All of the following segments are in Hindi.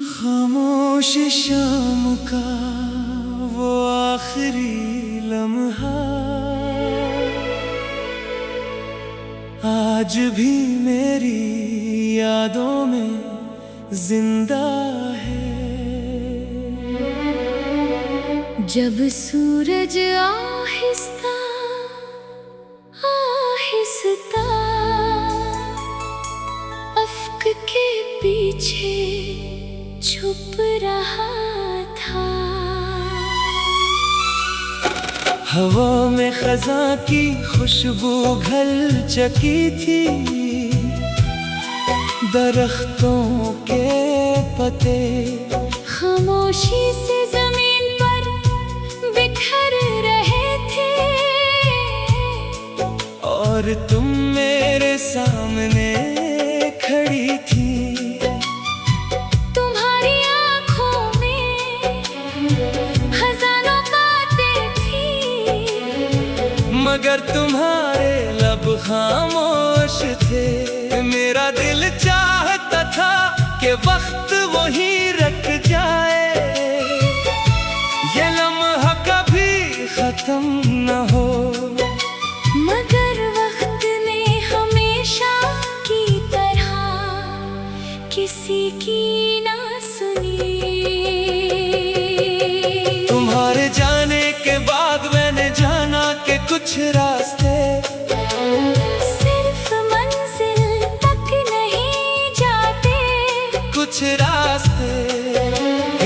खामोश शाम का वो आखिरी लम्हा आज भी मेरी यादों में जिंदा है। जब सूरज आहिस्ता आहिस्ता अफ्क के पीछे छुप रहा था, हवा में खज़ां की खुशबू घल चकी थी, दरख्तों के पत्ते खामोशी से जमीन पर बिखर रहे थे, और तुम मेरे सामने खड़ी थी। तुम्हारी आंखों में हजारों बातें थी, मगर तुम्हारे लब खामोश थे। मेरा दिल चाहता था कि वक्त वहीं रख जाए, ये लम्हा कभी खत्म न हो, मगर वक्त ने हमेशा की तरह किसी की ना सुनी। तुम्हारे जाने के बाद मैंने जाना कि कुछ रास्ते सिर्फ मंजिल तक नहीं जाते, कुछ रास्ते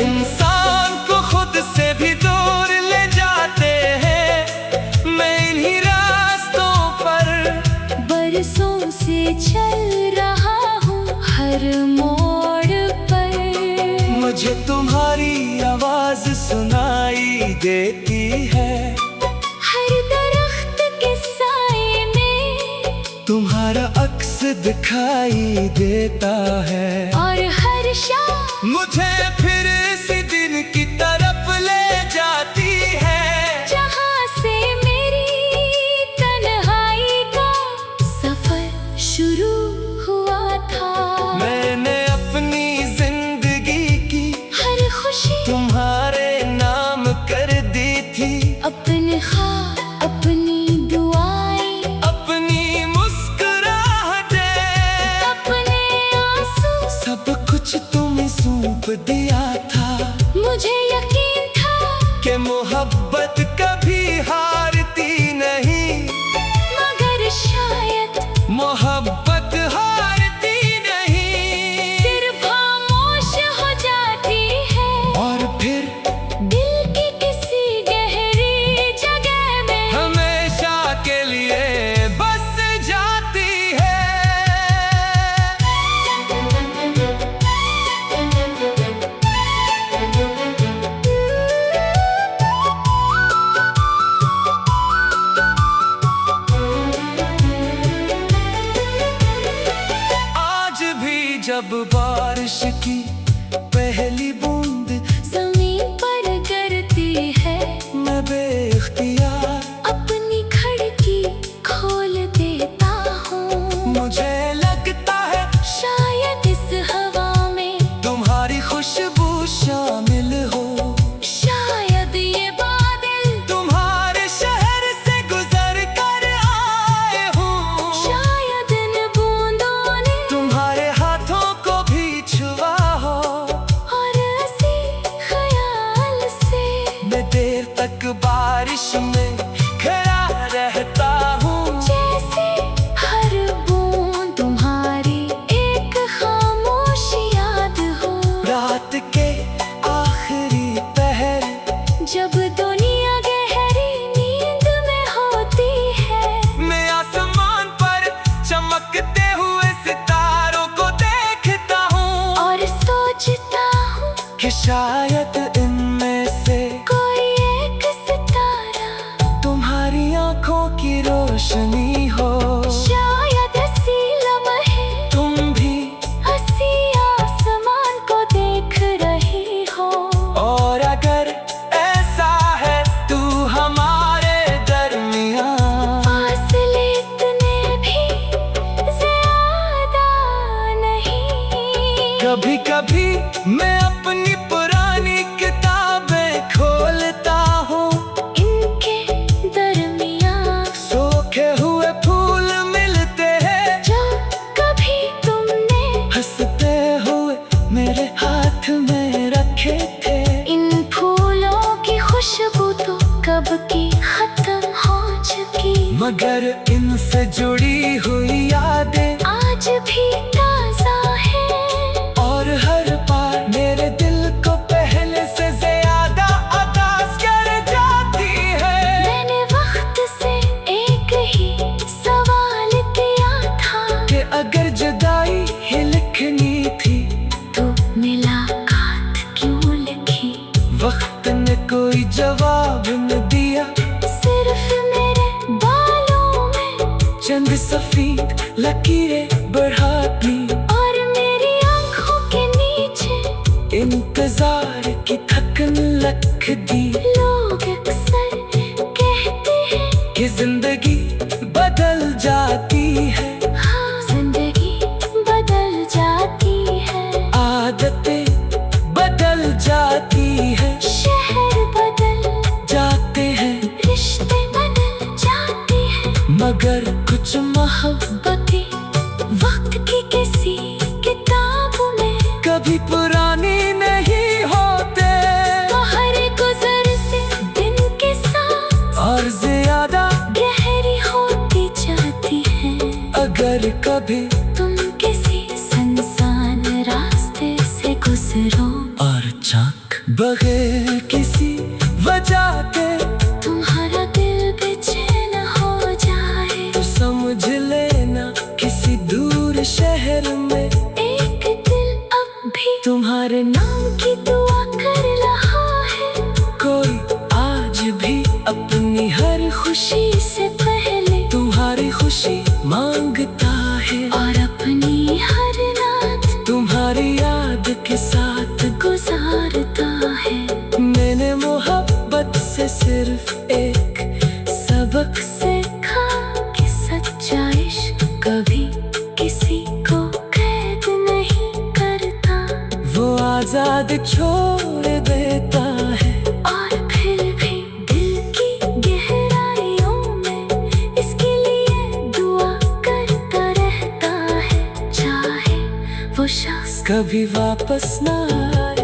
इंसान को खुद से भी दूर ले जाते हैं। मैं इन्हीं रास्तों पर बरसों से चल रहा हूँ, हर मोड़ पर मुझे तुम्हारी आवाज सुनाई देती है, हर दरख्त के साए में तुम्हारा अक्स दिखाई देता है, और हर शाम मुझे फिर इसी दिन की तरफ ले जाती है, जहाँ से मेरी तन्हाई का सफर शुरू हुआ था। मैंने अपनी जिंदगी की हर खुशी तुम्हारे नाम कर दी थी, अपने ख्वाब अपनी दुआएं अपनी मुस्कुराहटें अपने आंसू सब कुछ तुम्हें सौंप दिया था। मुझे यकीन था कि मोहब्बत कभी हारती नहीं, मगर शायद मोहब्बत हारती नहीं, फिर खामोश हो जाती है, और फिर दिल की किसी गहरी जगह में हमेशा के लिए बस जाती है। आज भी जब बारिश की पहली बूंद जमीन पर गिरती है, मैं बेख्तियार अपनी खिड़की खोल देता हूँ। मुझे लगता है शायद इस हवा में तुम्हारी खुशबू शामिल हो, शायद ये बादल तुम्हारे शहर से गुजर कर आए हूँ, शायद इन बूंदों ने तुम्हारे हाथों को भी छुआ हो, और ऐसी कभी कभी मैं अपनी पुरानी किताबें खोलता हूँ, इनके दरमियाँ सूखे हुए फूल मिलते हैं जो कभी तुमने हंसते हुए मेरे हाथ में रखे थे। इन फूलों की खुशबू तो कब की खत्म हो चुकी, मगर इनसे जुड़ी हुई यादें आज भी ताजा है। और हर बार मेरे दिल को पहले से ज्यादा अदास कर जाती है। मैंने वक्त से एक ही सवाल किया था कि अगर जुदाई ही लिखनी थी तो मुलाकात क्यों लिखी। वक्त ने कोई जवाब न दिया, सिर्फ मेरे बालों में चंद सफेद लकीरें बढ़ा दी, और मेरी आंखों के नीचे इंतजार की थकन लग दी। लोग अक्सर कहते हैं कि जिंदगी बदल जाती है, हाँ जिंदगी बदल जाती है, आदतें बदल जाती है, शहर बदल जाते हैं, रिश्ते बदल जाते हैं, मगर कुछ मोहब्बतें वक्त की किसी किताब में कभी पुरानी नहीं होते, तो हर गुजर से दिन के साथ और ज्यादा गहरी होती जाती है। अगर कभी तुम किसी सुनसान रास्ते से गुजरो और चाक बगैर किसी वजह के तुम्हारा दिल बेचैन हो जाए, तो समझ लेना किसी दूर शहर में एक दिल अब भी तुम्हारे नाम की दुआ कर रहा है। कोई आज भी अपनी हर खुशी से पहले तुम्हारी खुशी मांगता है, और अपनी हर रात तुम्हारी याद के साथ गुजारता है। मैंने मोहब्बत से सिर्फ एक सबक सीखा कि सच्चा इश्क कभी किसी को कैद नहीं करता, वो आजाद छोड़ देता है। और फिर भी दिल की गहराइयों में इसके लिए दुआ करता रहता है, चाहे वो शख्स कभी वापस ना आए।